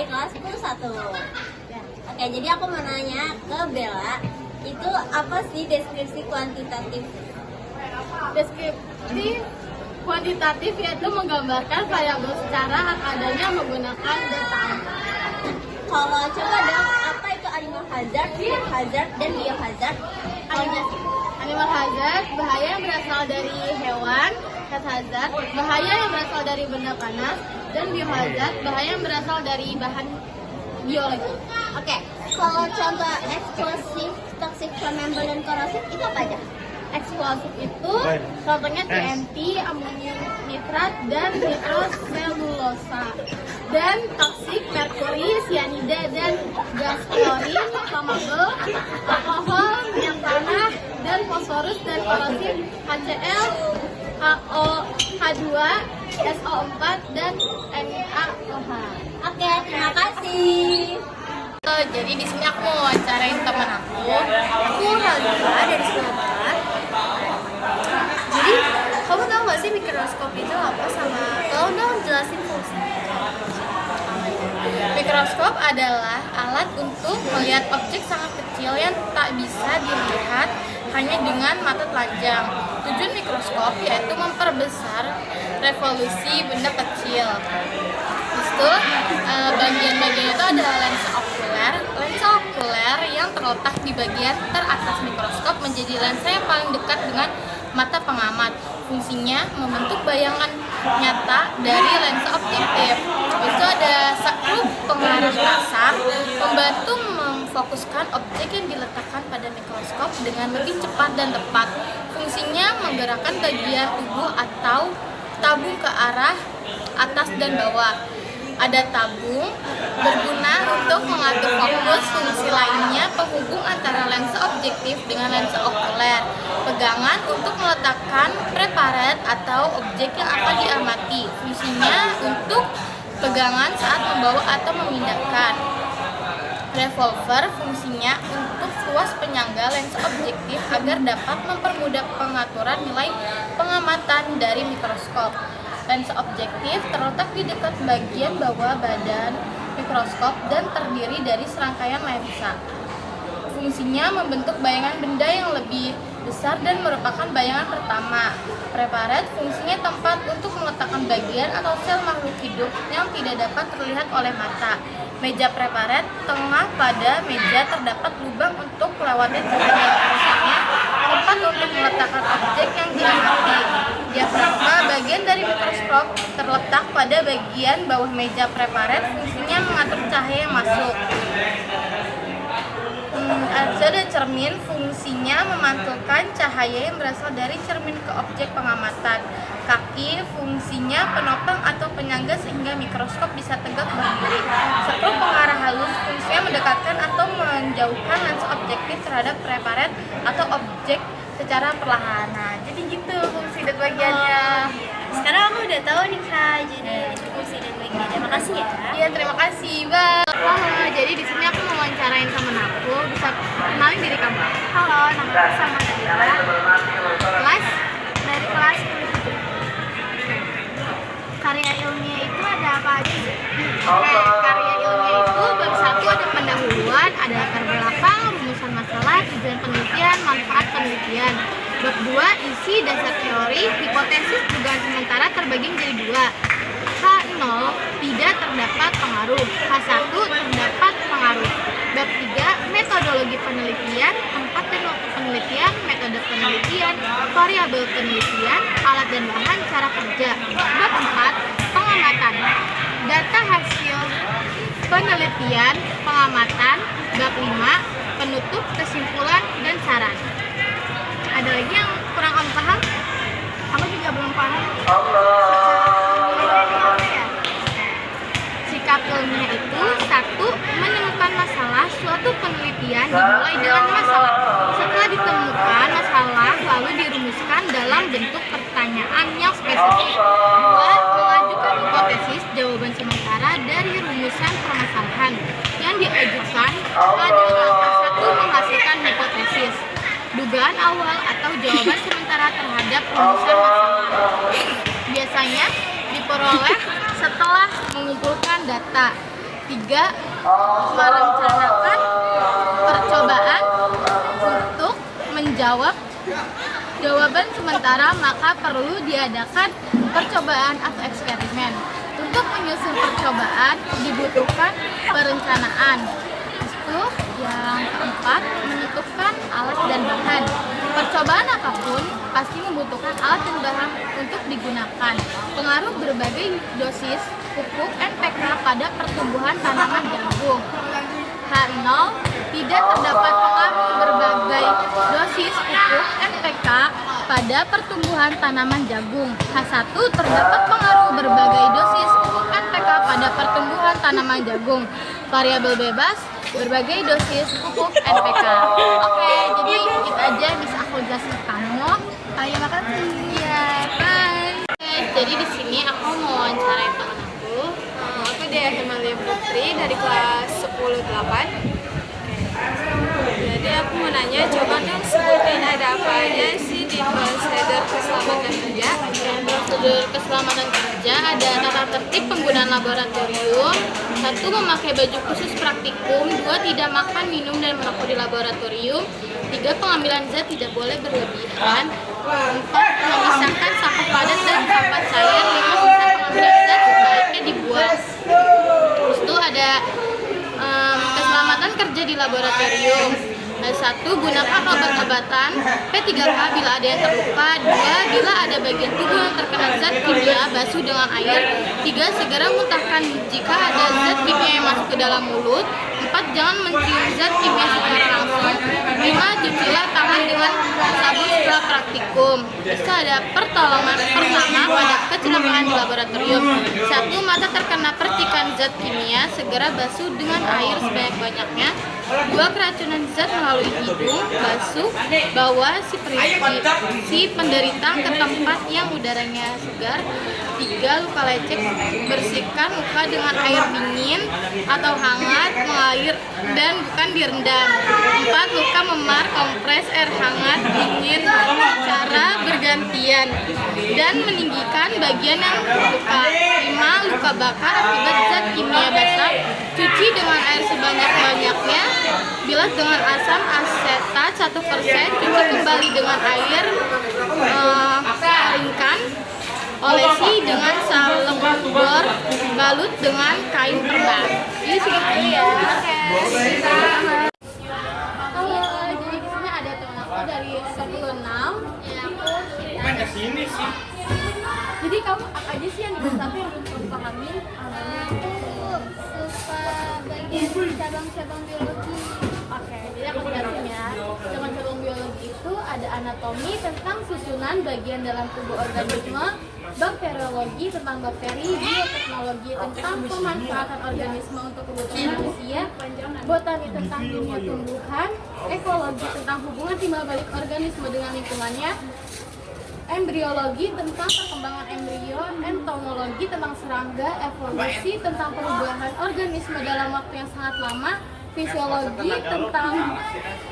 dari kelas 11. Oke, jadi aku mau nanya ke Bella, itu apa sih deskripsi kuantitatif? Deskripsi kuantitatif yaitu menggambarkan variabel secara adanya menggunakan data angka. Kalau coba dong, apa itu animal hazard, food hazard, dan biohazard? Animal hazard, bahaya yang berasal dari hewan. Health hazard, bahaya yang berasal dari benda panas. Dan biohazard, bahaya yang berasal dari bahan biologi. Oke, kalau contoh eksplosif, toxic, flammable, dan korosif itu apa aja? Eksplosif itu contohnya TNT, amonium nitrat, dan nitroselulosa. Dan toksik, merkuri, sianida, dan gas klorin, flammable, alkohol, minyak tanah, dan fosforus, dan korosif, HCl, HO, H2, SO4, dan NaOH. Oke, terima kasih. Jadi di sini aku mau wawancarain teman aku. Aku Halima dari sekolah. Jadi kamu tahu nggak sih mikroskop itu apa sama? Tolong dong jelasin fungsinya. Mikroskop adalah alat untuk melihat objek sangat kecil yang tak bisa dilihat hanya dengan mata telanjang. Tujuan mikroskop yaitu memperbesar revolusi benda kecil. Itu bagian-bagian itu adalah lensa okuler. Lensa okuler yang terletak di bagian teratas mikroskop menjadi lensa yang paling dekat dengan mata pengamat. Fungsinya membentuk bayangan nyata dari lensa objektif. Itu ada skrup pengarah kasar membantu memfokuskan objek yang diletakkan pada mikroskop dengan lebih cepat dan tepat. Fungsinya menggerakkan bagian tubuh atau tabung ke arah atas dan bawah. Ada tabung berguna untuk mengatur fokus. Fungsi lainnya penghubung antara lensa objektif dengan lensa okuler. Pegangan untuk meletakkan preparat atau objek yang akan diamati. Fungsinya untuk pegangan saat membawa atau memindahkan. Revolver fungsinya untuk ruas penyangga lensa objektif agar dapat mempermudah pengaturan nilai pengamatan dari mikroskop. Lensa objektif terletak di dekat bagian bawah badan mikroskop dan terdiri dari serangkaian lensa. Fungsinya membentuk bayangan benda yang lebih besar dan merupakan bayangan pertama. Preparat fungsinya tempat untuk meletakkan bagian atau sel makhluk hidup yang tidak dapat terlihat oleh mata. Meja preparat, tengah pada meja terdapat lubang untuk melewati cahaya. Fungsinya tempat untuk meletakkan objek yang diamati. Diafragma bagian dari mikroskop terletak pada bagian bawah meja preparat. Fungsinya mengatur cahaya yang masuk. Ada cermin, fungsinya memantulkan cahaya yang berasal dari cermin ke objek pengamatan. Kaki, fungsinya penopang atau penyangga sehingga mikroskop bisa tegak berdiri. Skrup pengarah halus, fungsinya mendekatkan atau menjauhkan lensa objektif terhadap preparat atau objek secara perlahan. Nah, jadi gitu fungsi dan bagiannya. Sekarang aku udah tahu nih Kak, jadi fungsi dan bagiannya. Makasih ya. Iya, terima kasih, Bang. Jadi di sini aku mau wawancarain temen aku. Bisa kenalin diri kamu? Halo, nama aku Sama Nabila. Kelas? Dari kelas 10. Karya ilmiah itu ada apa aja? Karya ilmiah itu bab 1 ada pendahuluan, ada latar belakang, rumusan masalah, tujuan penelitian, manfaat penelitian. Bab 2 isi, dasar teori, hipotesis, dugaan sementara terbagi menjadi 2. H0 tidak terdapat pengaruh, H1 terdapat pengaruh. Bab 3 metodologi penelitian, tempat dan waktu penelitian, metode penelitian, variabel penelitian, alat dan bahan, cara kerja. Bab 4 pengamatan, data hasil penelitian, pengamatan. Bab 5 penutup, kesimpulan, dan saran. Ada lagi yang kurang kamu paham? Aku juga belum paham. Sikap ilmiah itu 1. Menemukan masalah. Suatu penelitian dimulai dengan masalah. Setelah ditemukan masalah, lalu dirumuskan dalam bentuk pertanyaan yang spesifik. 2. Mengajukan hipotesis, jawaban sementara dari rumusan permasalahan. Yang diajukan pada langkah 1 menghasilkan hipotesis, dugaan awal atau jawaban sementara terhadap rumusan masalah. Biasanya diperoleh setelah mengumpulkan data. 3. Merencanakan percobaan untuk menjawab jawaban sementara, maka perlu diadakan percobaan atau eksperimen. Untuk menyusun percobaan dibutuhkan perencanaan. Itu yang keempat, menentukan alat dan bahan. Percobaan apapun pasti membutuhkan alat dan bahan untuk digunakan. Pengaruh berbagai dosis pupuk NPK pada pertumbuhan tanaman jagung. H0, tidak terdapat pengaruh berbagai dosis pupuk NPK pada pertumbuhan tanaman jagung. H1, terdapat pengaruh berbagai dosis pupuk NPK pada pertumbuhan tanaman jagung. Variabel bebas, berbagai dosis pupuk NPK. Oke, jadi itu aja bisa aku jelasin ke kamu. Ayo, makasih. Iya, bye. Oke, jadi di sini aku mau wawancarai teman aku. Aku Dea Himalia Putri dari kelas 10-8. Jadi aku mau nanya, coba dong sebutin ada apa aja sih di prosedur keselamatan kerja. Prosedur keselamatan kerja ada tata tertib penggunaan laboratorium. 1. Memakai baju khusus praktikum. 2. Tidak makan, minum, dan merokok di laboratorium. 3. Pengambilan zat tidak boleh berlebihan. 4. Memisahkan sampah padat dan sampah cair. 5. Sisa pengambilan zat sebaiknya dibuang. Terus itu ada keselamatan kerja di laboratorium. 1. Gunakan obat-obatan P3K bila ada yang terluka. 2. Bila ada bagian tubuh yang terkena zat kimia, basuh dengan air. 3. Segera muntahkan jika ada zat kimia yang masuk ke dalam mulut. 4. Jangan mencium zat kimia secara langsung. 5. Cucilah tangan dengan sabun setelah praktikum. Terus ada pertolongan pertama pada kecelakaan di laboratorium. 1. Mata terkena percikan zat kimia, segera basuh dengan air sebanyak-banyaknya. 2. Keracunan zat melalui hidung, basuh, bawa si penderita ke tempat yang udaranya segar. 3. Luka lecet, bersihkan luka dengan air dingin atau hangat, mengalir dan bukan direndam. 4. Luka memar, kompres air hangat, dingin, cara bergantian dan meninggikan bagian yang luka. 5. Luka bakar akibat zat kimia basah, cuci dengan air sebanyak-banyaknya, bilas dengan asam asetat 1%, cuci kembali dengan air, keringkan, olesi dengan salem bor, balut dengan kain perban. Ini segitu ya. Halo, jadi di sini ada teman aku dari 10-6. Main ke sini sih. Jadi kamu apa aja sih yang di kelas 1 yang kamu pahami? Aku suka bagian cabang-cabang biologi. Oke, jadi aku jelasin ya. Cabang-cabang biologi itu ada anatomi tentang susunan bagian dalam tubuh organisme, bakteriologi tentang bakteri, bioteknologi tentang pemanfaatan organisme untuk kebutuhan manusia, botani tentang dunia tumbuhan, ekologi tentang hubungan timbal balik organisme dengan lingkungannya, embriologi tentang perkembangan embrio, entomologi tentang serangga, evolusi tentang perubahan organisme dalam waktu yang sangat lama, fisiologi tentang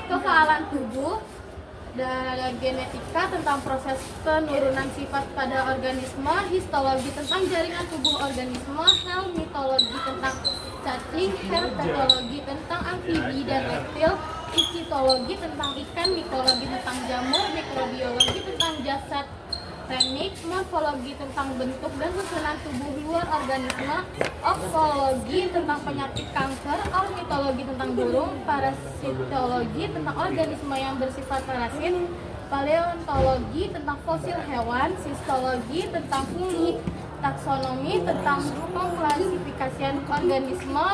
kekealan tubuh, dan genetika tentang proses penurunan sifat pada organisme, histologi tentang jaringan tubuh organisme, helmintologi tentang cacing, herpetologi tentang amfibi dan reptil, ikitologi tentang ikan, mikologi tentang jamur, mikrobiologi tentang jasad teknik, morfologi tentang bentuk dan susunan tubuh luar organisme, oksologi tentang penyakit kanker, ornitologi tentang burung, parasitologi tentang organisme yang bersifat parasit, paleontologi tentang fosil hewan, sistologi tentang fungsi, taksonomi tentang pengklasifikasian organisme,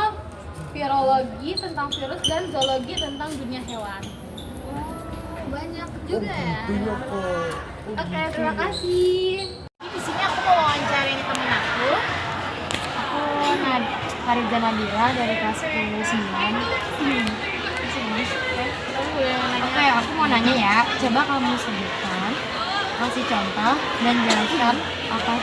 virologi tentang virus, dan zoologi tentang dunia hewan. Banyak juga ya. Oke, terima kasih. Di sini aku mau wawancarin temen aku. Aku Farida Nabila dari kelas 10-9. Oke, aku mau nanya ya. Coba kamu sebutkan, kasih contoh dan jelaskan apa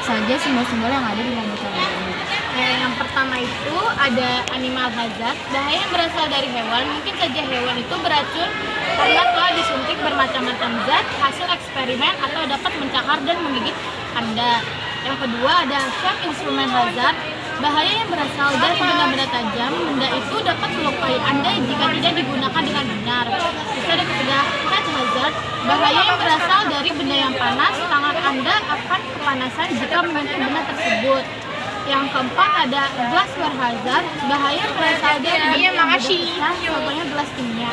saja simbol-simbol yang ada di laboratorium. Yang pertama itu ada animal hazard, bahaya yang berasal dari hewan. Mungkin saja hewan itu beracun karena telah disuntik bermacam-macam zat hasil eksperimen atau dapat mencakar dan menggigit Anda. Yang kedua ada chef instrument hazard, Bahaya yang berasal dari benda-benda tajam. Benda itu dapat melukai Anda jika tidak digunakan dengan benar. Terus ada ketiga, heat hazard. Bahaya yang berasal dari benda yang panas. Tangan Anda akan kepanasan jika menyentuh benda tersebut. Yang keempat ada glassware hazard. Bahaya yang berasal dari benda yang besar, contohnya gelas kimia.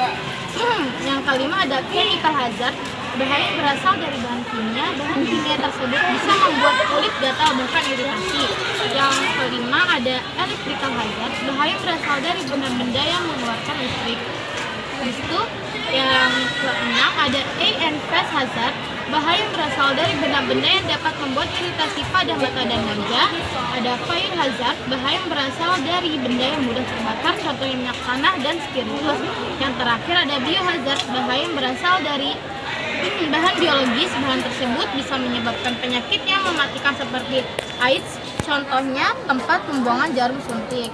Yang kelima ada chemical hazard. Bahaya yang berasal dari bahan kimia. Bahan kimia tersebut bisa membuat kulit gatal bahkan iritasi. Yang kelima ada electrical hazard. Bahaya yang berasal dari benda-benda yang mengeluarkan listrik. Habis itu yang keenam ada air and fast hazard. Bahaya yang berasal dari benda-benda yang dapat membuat iritasi pada mata dan wajah. Ada fire hazard. Bahaya yang berasal dari benda yang mudah terbakar, contohnya minyak tanah dan spiritus. Yang terakhir ada biohazard. Bahaya yang berasal dari bahan biologis. Bahan tersebut bisa menyebabkan penyakit yang mematikan seperti AIDS, contohnya tempat pembuangan jarum suntik.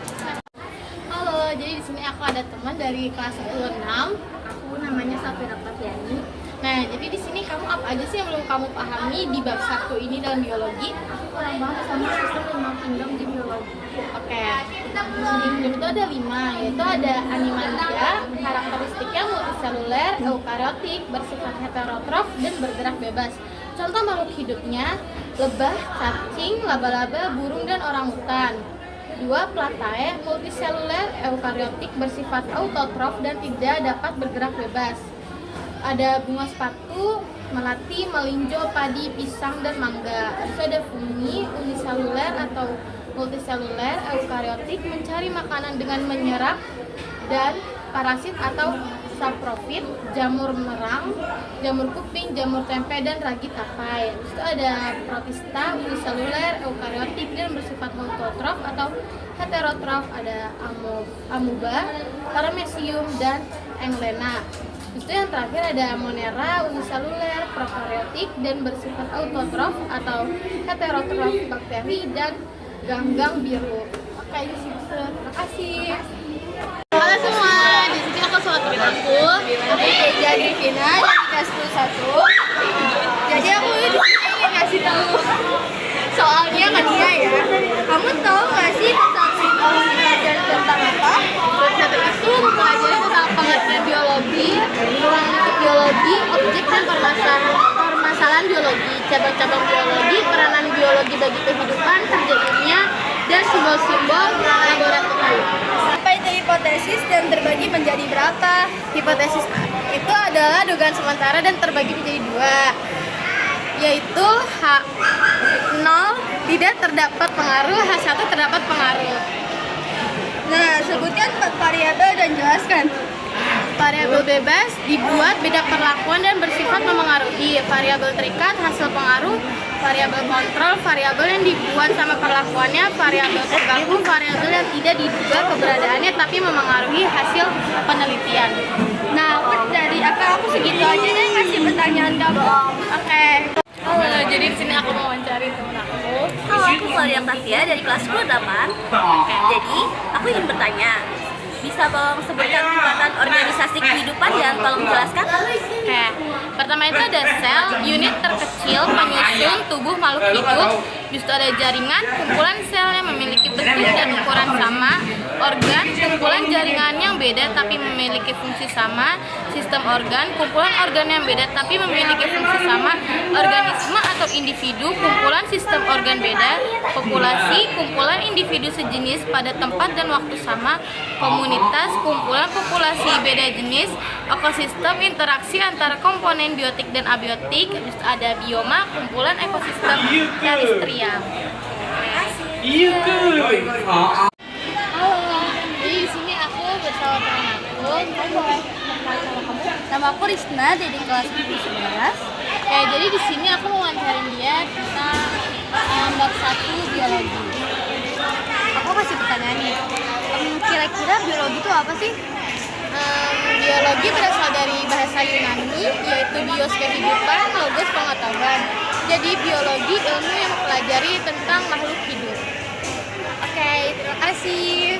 Halo, jadi di sini aku ada teman dari kelas 16. Aku namanya Safira Fafiani. Nah, jadi di sini kamu apa aja sih yang belum kamu pahami di bab 1 ini dalam biologi? Aku kurang paham sama sistem 5 kingdom di biologi. Oke, kingdom itu ada 5, yaitu ada animalia, karakteristiknya multiseluler, eukariotik, bersifat heterotrof, dan bergerak bebas. Contoh makhluk hidupnya, lebah, cacing, laba-laba, burung, dan orangutan. 2. Platae, multiseluler, eukariotik, bersifat autotrof, dan tidak dapat bergerak bebas. Ada bunga sepatu, melati, melinjo, padi, pisang, dan mangga. Terus ada fungi, uniseluler atau multiseluler, eukariotik, mencari makanan dengan menyerap, dan parasit atau saprofit, jamur merang, jamur kuping, jamur tempe, dan ragi tapai. Terus itu ada protista, uniseluler, eukariotik, dan bersifat autotrof atau heterotrof. Ada amuba, paramecium, dan englena. Itu yang terakhir ada monera, uniseluler, prokaryotik, dan bersifat autotrof atau heterotrof bakteri, dan ganggang biru. Oke, di situ. Terima kasih. Halo semua, di sini aku sama temen aku. Aku Keja Grifina dari kelas 11. Jadi aku di sini ingin ngasih tahu soalnya ke dia ya. Kamu tahu nggak sih tentang belajar tentang apa? Belajar itu mempelajari tentang pengertian biologi, objek dan permasalahan biologi, cabang-cabang biologi, peranan biologi bagi kehidupan, kerja ilmiah, dan simbol-simbol laboratorium. Apa itu hipotesis dan terbagi menjadi berapa? Hipotesis itu adalah dugaan sementara dan terbagi menjadi 2, yaitu H0 tidak terdapat pengaruh, H1 terdapat pengaruh. Nah, sebutkan 4 variabel dan jelaskan. Variabel bebas dibuat beda perlakuan dan bersifat memengaruhi. Variabel terikat hasil pengaruh. Variabel kontrol, variabel yang dibuat sama perlakuannya. Variabel terganggu, variabel yang tidak diduga keberadaannya tapi memengaruhi hasil penelitian. Nah, dari aku segitu aja deh ngasih pertanyaan kamu. Oke. Halo, jadi di sini aku mau wawancari teman aku. Halo, aku Claudia Tavia dari kelas 28. Jadi, aku ingin bertanya, bisa tolong sebutkan tingkatan organisasi kehidupan dan tolong jelaskan? Oke, pertama itu ada sel, unit terkecil penyusun tubuh makhluk hidup. Habis itu ada jaringan, kumpulan sel yang memiliki bentuk dan ukuran sama. Organ, kumpulan jaringan yang beda tapi memiliki fungsi sama. Sistem organ, kumpulan organ yang beda tapi memiliki fungsi sama. Organisme atau individu, kumpulan sistem organ beda. Populasi, kumpulan individu sejenis pada tempat dan waktu sama. Komunitas, kumpulan populasi beda jenis. Ekosistem, interaksi antara komponen biotik dan abiotik. Terus ada bioma, kumpulan ekosistem terrestrial. Iya kan? Halo, jadi di sini aku bersama teman aku. Kamu boleh kenal sama kamu? Nama aku Risna dari kelas 11. Oke, jadi di sini aku mau wawancarin dia tentang bab 1 biologi. Aku kasih pertanyaan nih. Kira-kira biologi itu apa sih? Biologi berasal dari bahasa Yunani, yaitu bios kehidupan, logos pengetahuan. Jadi biologi ilmu yang mempelajari tentang makhluk hidup. Oke, terima kasih.